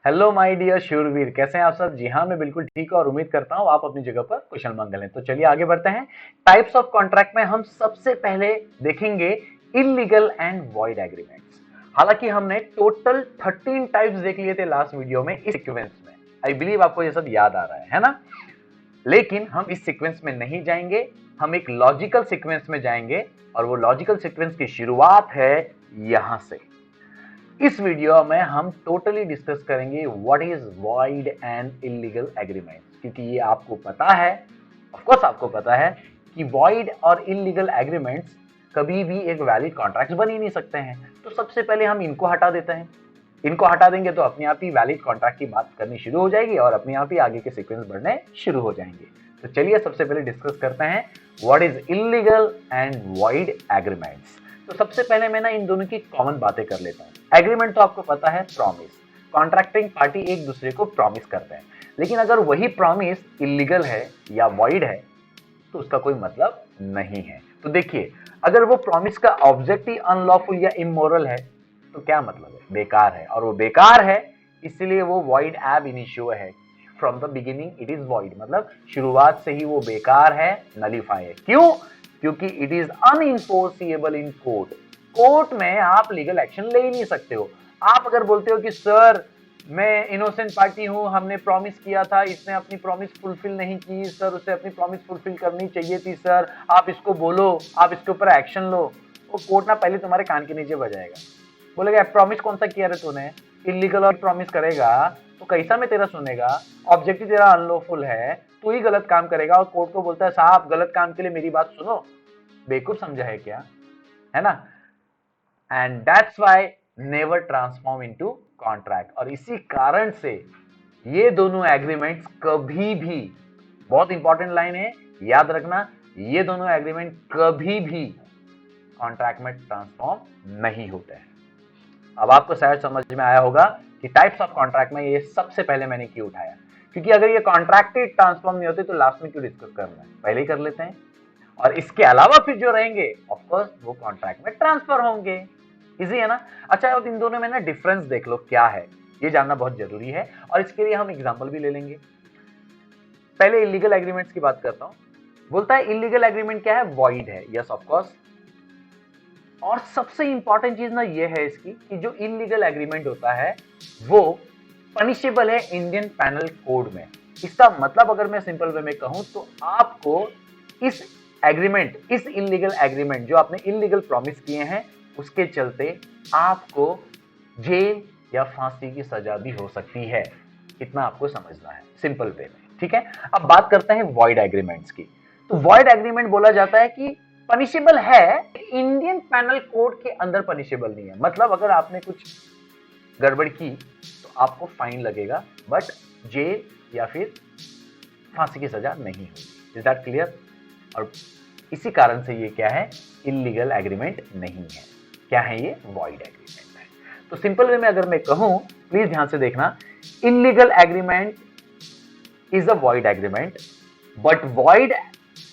Hello my dear शूरवीर, कैसे हैं आप सब। जी हाँ, मैं बिल्कुल ठीक हूँ और उम्मीद करता हूँ आप अपनी जगह पर कुशल मंगल हैं। तो चलिए आगे बढ़ते हैं। टाइप्स ऑफ कॉन्ट्रैक्ट में हम सबसे पहले देखेंगे इलीगल एंड वॉइड एग्रीमेंट्स। हालांकि हमने टोटल 13 टाइप्स देख लिए थे लास्ट वीडियो में इस सीक्वेंस में। आई बिलीव आपको ये सब याद आ रहा है ना। लेकिन हम इस सीक्वेंस में नहीं जाएंगे, हम एक लॉजिकल सीक्वेंस में जाएंगे और वो लॉजिकल सीक्वेंस की शुरुआत है यहां से। इस वीडियो में हम टोटली डिस्कस करेंगे what is void and illegal agreements, क्योंकि ये आपको पता है, ऑफ कोर्स आपको पता है कि वॉइड और इलीगल एग्रीमेंट्स कभी भी एक वैलिड कॉन्ट्रैक्ट बन ही नहीं सकते हैं। तो सबसे पहले हम इनको हटा देते हैं। इनको हटा देंगे तो अपने आप ही वैलिड कॉन्ट्रैक्ट की बात करनी शुरू हो जाएगी और अपने आप ही आगे के सीक्वेंस बढ़ने शुरू हो जाएंगे। तो चलिए सबसे पहले डिस्कस करते हैं what is illegal and void agreements. तो सबसे पहले मैं ना इन दोनों की कॉमन बातें कर लेता हूं। एग्रीमेंट तो आपको पता है प्रॉमिस, कॉन्ट्रैक्टिंग पार्टी एक दूसरे को प्रॉमिस करते हैं। लेकिन अगर वही प्रॉमिस इलीगल है या वॉइड है तो उसका कोई मतलब नहीं है। तो देखिए, अगर वो प्रॉमिस का ऑब्जेक्ट ही अनलॉफुल या इमोरल है तो क्या मतलब है, बेकार है। और वो बेकार है इसलिए वो वॉइड एब इनिशियो है। From the beginning it is void, मतलब शुरुआत से ही वो बेकार है, नलीफाई है। क्यों? क्योंकि it is unenforceable in court. Court में आप लीगल एक्शन ले ही नहीं सकते हो। आप अगर बोलते हो कि सर मैं इनोसेंट पार्टी हूं, हमने प्रॉमिस किया था, इसने अपनी प्रॉमिस फुलफिल नहीं की सर, उसे अपनी प्रॉमिस फुलफिल करनी चाहिए थी सर, आप इसको बोलो, आप इसके ऊपर एक्शन लो। वो कोर्ट ना पहले तुम्हारे कान के नीचे बजाएगा, बोलेगा प्रॉमिस कौन सा किया रे तूने, इलीगल और प्रॉमिस करेगा तो कैसा में तेरा सुनेगा, ऑब्जेक्टिव तेरा अनलॉफुल है, तू ही गलत काम करेगा। और कोर्ट को बोलता है साहब गलत काम के लिए मेरी बात सुनो, बेवकूफ समझा है क्या, है ना। And that's why never transform into contract. और इसी कारण से ये दोनों एग्रीमेंट्स कभी भी, बहुत इंपॉर्टेंट लाइन है याद रखना, ये दोनों एग्रीमेंट कभी भी कॉन्ट्रैक्ट में ट्रांसफॉर्म नहीं होते हैं। अब आपको शायद समझ में आया होगा कि टाइप्स ऑफ कॉन्ट्रैक्ट में ये सबसे पहले मैंने क्यों उठाया, क्योंकि अगर ये कॉन्ट्रैक्ट ही ट्रांसफॉर्म नहीं होते तो लास्ट में क्यों डिस्कस करना है, पहले ही कर लेते हैं। और इसके अलावा फिर जो रहेंगे ऑफ कोर्स वो कॉन्ट्रैक्ट में ट्रांसफर होंगे। इजी है ना। अच्छा, अब इन दोनों में ना डिफरेंस देख लो क्या है, ये जानना बहुत जरूरी है और इसके लिए हम एग्जांपल भी ले लेंगे। पहले इलीगल एग्रीमेंट्स की बात करता हूं। बोलता है इलीगल एग्रीमेंट क्या है, वॉइड है। Yes of course. और सबसे इंपॉर्टेंट चीज ना ये है इसकी कि जो इलीगल एग्रीमेंट होता है वो पनिशेबल है इंडियन पैनल कोड में। इसका मतलब अगर मैं सिंपल वे में कहूं तो आपको इस एग्रीमेंट, इस इलीगल एग्रीमेंट जो आपने इलीगल प्रॉमिस किए हैं उसके चलते आपको जेल या फांसी की सजा भी हो सकती है। इतना आपको समझना है सिंपल वे में, ठीक है। अब बात करते हैं वॉइड एग्रीमेंट्स की। तो वॉइड एग्रीमेंट बोला जाता है कि पनिशेबल है, इंडियन पैनल कोड के अंदर पनिशेबल नहीं है। मतलब अगर आपने कुछ गड़बड़ की तो आपको फाइन लगेगा, बट जेल या फिर फांसी की सजा नहीं होगी। Is that clear? और इसी कारण से ये क्या है, इलीगल एग्रीमेंट नहीं है। क्या है ये, वॉइड एग्रीमेंट है। तो सिंपल वे में अगर मैं कहूं, प्लीज ध्यान से देखना, illegal agreement is a void agreement but void,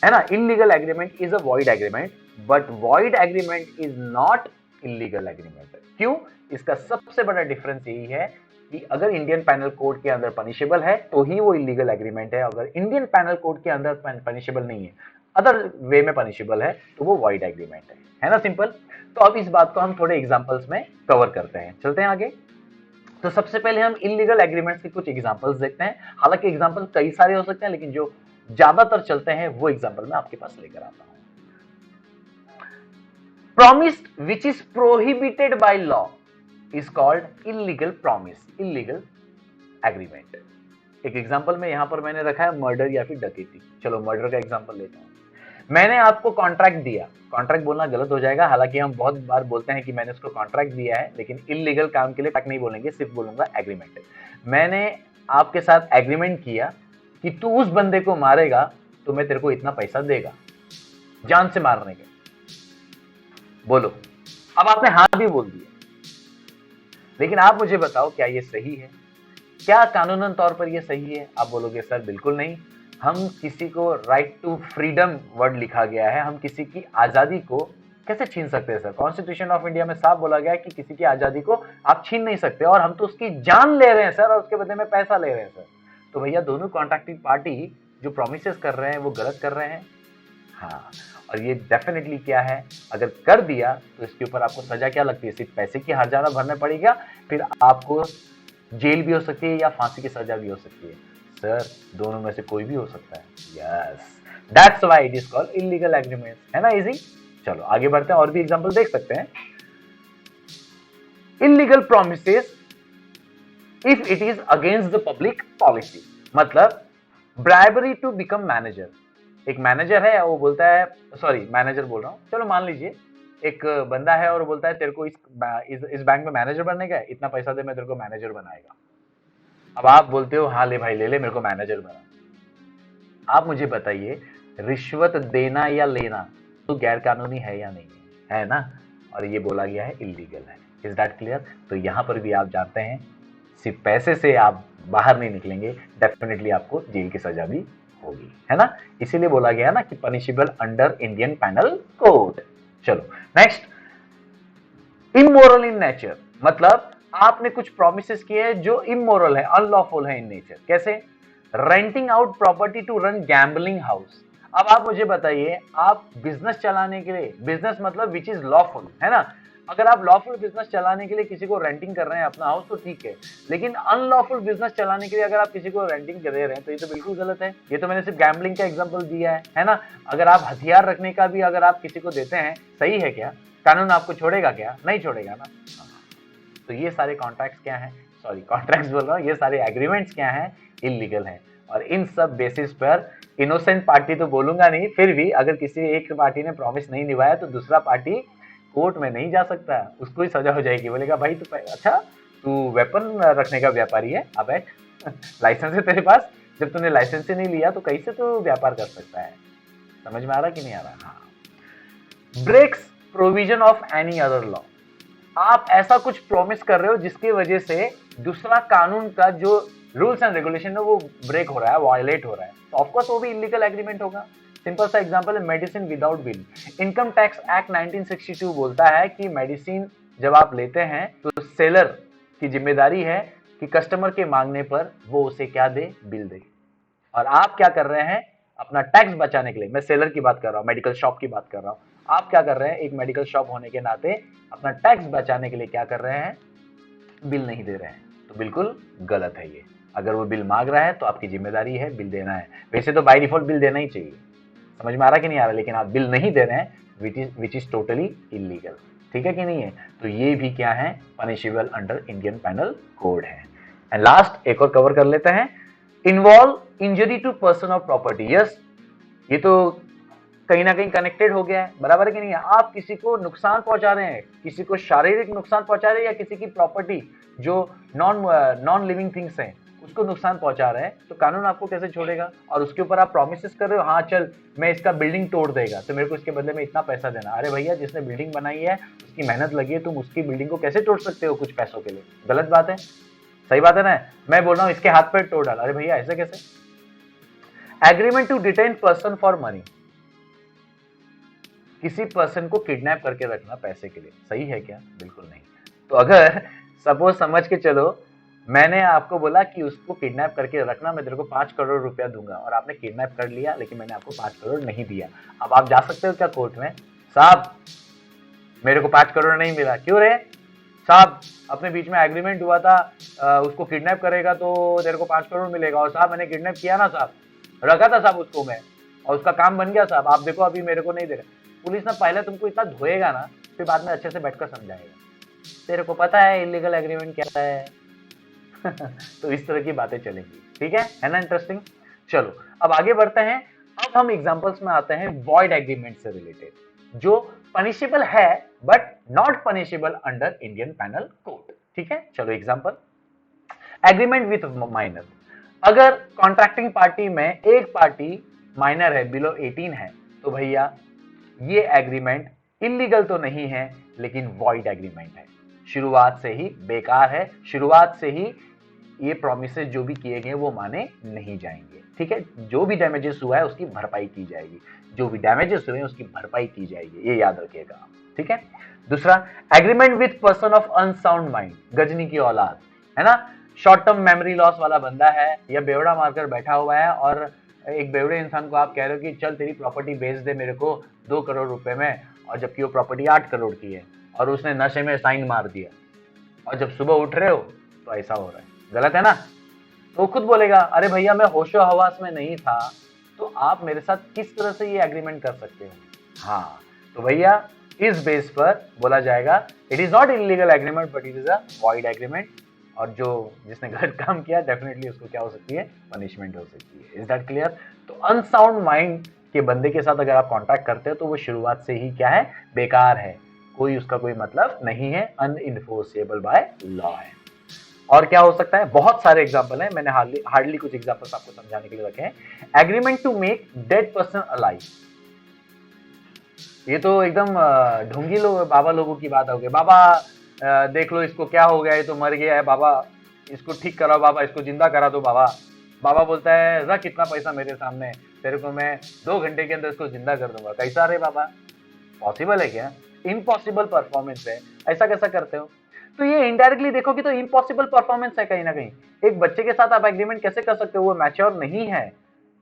है ना, illegal agreement is a void agreement but void agreement is not illegal agreement. क्यों? इसका सबसे बड़ा डिफरेंस यही है कि अगर इंडियन पैनल कोड के अंदर पनिशेबल है तो ही वो इलीगल एग्रीमेंट है, अगर इंडियन पैनल कोड के अंदर पनिशेबल नहीं है, अदर वे में पनिशेबल है तो वो वॉइड एग्रीमेंट है ना, सिंपल। तो अब इस बात को हम थोड़े एग्जांपल्स में कवर करते हैं, चलते हैं आगे। तो सबसे पहले हम इलीगल एग्रीमेंट्स के कुछ एग्जांपल्स देखते हैं। हालांकि एग्जांपल कई सारे हो सकते हैं लेकिन जो ज्यादातर चलते हैं वो एग्जांपल मैं आपके पास लेकर आता हूं। Promise which is prohibited by law is called illegal promise, illegal agreement. एक एग्जांपल में यहां पर मैंने रखा है मर्डर या फिर डकैती। चलो मर्डर का एग्जांपल लेता हूं। मैंने आपको कॉन्ट्रैक्ट दिया, कॉन्ट्रैक्ट बोलना गलत हो जाएगा, हालांकि हम बहुत बार बोलते हैं कि मैंने उसको कॉन्ट्रैक्ट दिया है, लेकिन इलीगल काम के लिए कॉन्ट्रैक्ट नहीं बोलेंगे, सिर्फ बोलूंगा एग्रीमेंट। मैंने आपके साथ एग्रीमेंट किया कि तू उस बंदे को मारेगा तो मैं तेरे को इतना पैसा देगा, जान से मारने के। बोलो, अब आपने हाँ भी बोल दिया, लेकिन आप मुझे बताओ क्या ये सही है? क्या कानूनन तौर पर ये सही है? आप बोलोगे सर बिल्कुल नहीं, हम किसी को राइट टू फ्रीडम वर्ड लिखा गया है, हम किसी की आजादी को कैसे छीन सकते हैं सर? कॉन्स्टिट्यूशन ऑफ इंडिया में साफ बोला गया है कि किसी की आजादी को आप छीन नहीं सकते, और हम तो उसकी जान ले रहे हैं सर, और उसके बदले में पैसा ले रहे हैं सर। तो भैया दोनों कॉन्ट्रैक्टिंग पार्टी जो प्रोमिसेस कर रहे हैं वो गलत कर रहे हैं। हाँ, और ये डेफिनेटली क्या है, अगर कर दिया तो इसके ऊपर आपको सजा क्या लगती है? सिर्फ पैसे की हर्जाना भरना पड़ेगा, फिर आपको जेल भी हो सकती है या फांसी की सजा भी हो सकती है। सर दोनों में से कोई भी हो सकता है। Yes, that's why it is called illegal agreement, है ना इजी। चलो आगे बढ़ते हैं, और भी एग्जांपल देख सकते हैं। Illegal promises if it is against the public policy, मतलब ब्राइबरी टू बिकम मैनेजर। एक मैनेजर है, वो बोलता है, सॉरी मैनेजर बोल रहा हूँ, चलो मान लीजिए एक बंदा है और बोलता है तेरे को इस बैंक में मैनेजर बनने का है, इतना पैसा दे मैं तेरे को मैनेजर बनाएगा। अब आप बोलते हो हाँ ले भाई ले ले, मेरे को मैनेजर बना। आप मुझे बताइए, रिश्वत देना या लेना तो गैर कानूनी है या नहीं है ना? और ये बोला गया है इलीगल है। Is that clear? तो यहां पर भी आप जानते हैं सिर्फ पैसे से आप बाहर नहीं निकलेंगे, डेफिनेटली आपको जेल की सजा भी होगी, है ना? इसीलिए बोला गया ना कि punishable under Indian panel code. चलो नेक्स्ट, इमोरल इन नेचर, मतलब आपने कुछ प्रोमिसेस किए हैं जो इमोरल है, अनलॉफुल है इन नेचर। कैसे? Renting out property to run gambling house. अब आप मुझे बताइए, आप बिजनेस चलाने के लिए, बिजनेस मतलब विच इज लॉफुल, है ना? अगर आप लॉफुल बिजनेस चलाने के लिए किसी को रेंटिंग कर रहे हैं अपना हाउस तो ठीक है, लेकिन अनलॉफुल बिजनेस चलाने के लिए अगर आप किसी को रेंटिंग दे रहे हैं तो ये तो बिल्कुल गलत है। ये तो मैंने सिर्फ गैम्बलिंग का एग्जांपल दिया है ना? अगर आप हथियार रखने का भी अगर आप किसी को देते हैं, सही है क्या? कानून आपको छोड़ेगा क्या? नहीं छोड़ेगा ना। तो ये सारे कॉन्ट्रैक्ट्स क्या हैं, सॉरी कॉन्ट्रैक्ट्स बोल रहा हूँ, ये सारे एग्रीमेंट्स क्या हैं, इलीगल हैं। और इन सब बेसिस पर इनोसेंट पार्टी तो बोलूंगा नहीं, फिर भी अगर किसी एक पार्टी ने प्रॉमिस नहीं निभाया तो दूसरा पार्टी कोर्ट में नहीं जा सकता, उसको ही सजा हो जाएगी। बोलेगा भाई तू अच्छा तू वेपन रखने का व्यापारी है, अब लाइसेंस है तेरे पास, जब तूने लाइसेंस ही नहीं लिया तो कैसे तू व्यापार कर सकता है? समझ में आ रहा कि नहीं आ रहा? हाँ, breaks provision of any other law, आप ऐसा कुछ प्रॉमिस कर रहे हो जिसकी वजह से दूसरा कानून का जो रूल्स एंड रेगुलेशन है वो ब्रेक हो रहा है, वायलेट हो रहा है, तो ऑफकोर्स वो भी इलीगल एग्रीमेंट होगा। सिंपल सा एग्जांपल है medicine without bill. Income tax act 1962 बोलता है कि मेडिसिन जब आप लेते हैं तो सेलर की जिम्मेदारी है कि कस्टमर के मांगने पर वो उसे क्या दे, बिल दे। और आप क्या कर रहे हैं, अपना टैक्स बचाने के लिए, मैं सेलर की बात कर रहा हूँ, मेडिकल शॉप की बात कर रहा हूँ, आप क्या कर रहे हैं, एक मेडिकल शॉप होने के नाते अपना टैक्स बचाने के लिए क्या कर रहे हैं, बिल नहीं दे रहे हैं। तो बिल्कुल गलत है ये। अगर वो बिल मांग रहा है तो आपकी जिम्मेदारी है बिल देना है। वैसे तो बाय डिफॉल्ट बिल देना ही चाहिए, समझ में आ रहा कि नहीं आ रहा, लेकिन आप बिल नहीं दे रहे हैं विच इज टोटली इलीगल। ठीक है कि नहीं है? तो ये भी क्या है, punishable under Indian panel code है। एंड लास्ट एक और कवर कर लेते हैं, इन्वॉल्व इंजरी टू पर्सन और प्रॉपर्टी। यस, ये तो कहीं ना कहीं कनेक्टेड हो गया है, बराबर है कि नहीं है? आप किसी को नुकसान पहुंचा रहे हैं, किसी को शारीरिक नुकसान पहुंचा रहे हैं या किसी की प्रॉपर्टी जो नॉन लिविंग थिंग्स हैं उसको नुकसान पहुंचा रहे हैं, तो कानून आपको कैसे छोड़ेगा? और उसके ऊपर आप प्रॉमिसेस कर रहे हो, हाँ चल मैं इसका बिल्डिंग तोड़ देगा तो मेरे को इसके बदले में इतना पैसा देना। अरे भैया जिसने बिल्डिंग बनाई है उसकी मेहनत लगी है, तुम उसकी बिल्डिंग को कैसे तोड़ सकते हो कुछ पैसों के लिए? गलत बात है, सही बात है ना? मैं बोल रहा हूँ इसके हाथ पैर तोड़ डाल, अरे भैया ऐसे कैसे? Agreement to detain person for money, किसी पर्सन को किडनैप करके रखना पैसे के लिए, सही है क्या? बिल्कुल नहीं। तो अगर सपोज समझ के चलो मैंने आपको बोला कि उसको किडनैप करके रखना, मैं तेरे को 5 करोड़ रुपया दूंगा, और आपने किडनैप कर लिया लेकिन मैंने आपको 5 करोड़ नहीं दिया। अब आप जा सकते हो क्या कोर्ट में, साहब मेरे को 5 करोड़ नहीं मिला, क्यों रे साहब, अपने बीच में एग्रीमेंट हुआ था उसको किडनैप करेगा तो तेरे को 5 करोड़ मिलेगा, और साहब मैंने किडनैप किया ना साहब, रखा था साहब उसको मैं, और उसका काम बन गया साहब, आप देखो अभी मेरे को नहीं दे रहे। पुलिस ना पहले तुमको इतना धोएगा ना, फिर बाद में अच्छे से बैठकर समझाएगा, तेरे को पता है इलीगल एग्रीमेंट क्या है। तो इस तरह की बातें चलेंगी, ठीक है ना? इंटरेस्टिंग। चलो अब आगे बढ़ते हैं। अब हम एग्जांपल्स में आते हैं वॉइड एग्रीमेंट से रिलेटेड, जो पनिशेबल है but not punishable under Indian panel code. ठीक है, चलो एग्जांपल, एग्रीमेंट विथ माइनर। अगर कॉन्ट्रैक्टिंग पार्टी में एक पार्टी माइनर है, बिलो 18 है, तो भैया ये एग्रीमेंट इलीगल तो नहीं है लेकिन वॉइड एग्रीमेंट है, शुरुआत से ही बेकार है, शुरुआत से ही ये प्रॉमिसेस जो भी किए गए वो माने नहीं जाएंगे। ठीक है, जो भी डैमेजेस हुआ है उसकी भरपाई की जाएगी, जो भी डैमेजेस हुए हैं उसकी भरपाई की जाएगी, ये याद रखिएगा। ठीक है। दूसरा, agreement with person of unsound mind, Ghajini की औलाद, है ना, शॉर्ट टर्म मेमोरी लॉस वाला बंदा है या बेवड़ा मारकर बैठा हुआ है और एक बेवड़े इंसान को आप कह रहे हो कि चल तेरी प्रॉपर्टी बेच दे मेरे को 2 करोड़ रुपए में, और जबकि वो प्रॉपर्टी 8 करोड़ की है और उसने नशे में साइन मार दिया, और जब सुबह उठ रहे हो तो ऐसा हो रहा है, गलत है ना। तो खुद बोलेगा अरे भैया मैं होशो हवास में नहीं था, तो आप मेरे साथ किस तरह से ये एग्रीमेंट कर सकते हो। हाँ, तो भैया इस बेस पर बोला जाएगा it is not illegal agreement but it is a void agreement, और जो जिसने गलत काम किया डेफिनेटली उसको क्या हो सकती है, पनिशमेंट हो सकती है। Is that clear. तो अनसाउंड माइंड के बंदे के साथ अगर आप कॉन्टैक्ट करते हो तो वो शुरुआत से ही क्या है, बेकार है, कोई उसका कोई मतलब नहीं है, अनइन्फोर्सेबल बाय लॉ है। और क्या हो सकता है, बहुत सारे एग्जांपल हैं, मैंने हार्डली कुछ एग्जांपल्स आपको समझाने के लिए रखे हैं। Agreement to make dead person alive, ये तो एकदम ढोंगी लोग बाबा लोगों की बात हो गई। बाबा देख लो इसको क्या हो गया, ये तो मर गया है बाबा, इसको ठीक कराओ बाबा, इसको जिंदा करा दो बाबा। बाबा बोलता है रख इतना पैसा मेरे सामने, तेरे को मैं 2 घंटे के अंदर इसको जिंदा कर दूंगा। कैसा रे बाबा, पॉसिबल है क्या? इम्पॉसिबल परफॉर्मेंस है, ऐसा कैसा करते हो? तो ये इनडायरेक्टली देखोगे तो इम्पॉसिबल परफॉर्मेंस है कहीं ना कहीं। एक बच्चे के साथ आप एग्रीमेंट कैसे कर सकते हो, वो मैच्योर नहीं है।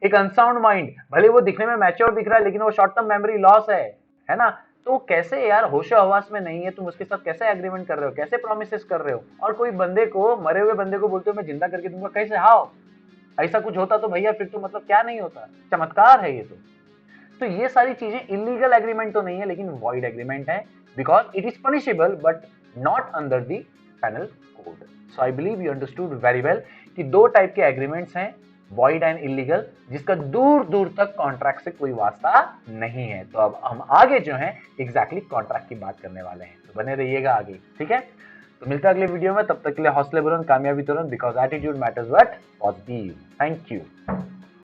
एक अनसाउंड माइंड, भले वो दिखने में मैच्योर दिख रहा है लेकिन वो शॉर्ट टर्म मेमोरी लॉस है ना। तो कैसे यार, होशो हवास में नहीं है, तुम उसके साथ कैसे एग्रीमेंट कर रहे हो, कैसे प्रोमिसेस कर रहे हो, और कोई बंदे को, मरे हुए बंदे को बोलते हो मैं जिंदा करके दूंगा, कैसे? हाउ? ऐसा कुछ होता तो भैया फिर तो मतलब क्या नहीं होता, चमत्कार है ये तो ये सारी चीजें इलीगल एग्रीमेंट तो नहीं है लेकिन वॉइड एग्रीमेंट है, because it is punishable but not under the penal code. So I believe you understood very well कि 2 टाइप के एग्रीमेंट्स हैं, वॉइड एंड इलीगल, जिसका दूर दूर तक कॉन्ट्रैक्ट से कोई वास्ता नहीं है। तो अब हम आगे जो है एग्जैक्टली कॉन्ट्रैक्ट की बात करने वाले हैं, तो बने रहिएगा आगे, ठीक है। तो मिलते हैं अगले वीडियो में, तब तक के लिए हौसले बुलंद, कामयाबी तुरंत, because attitude matters what, positive. Thank you.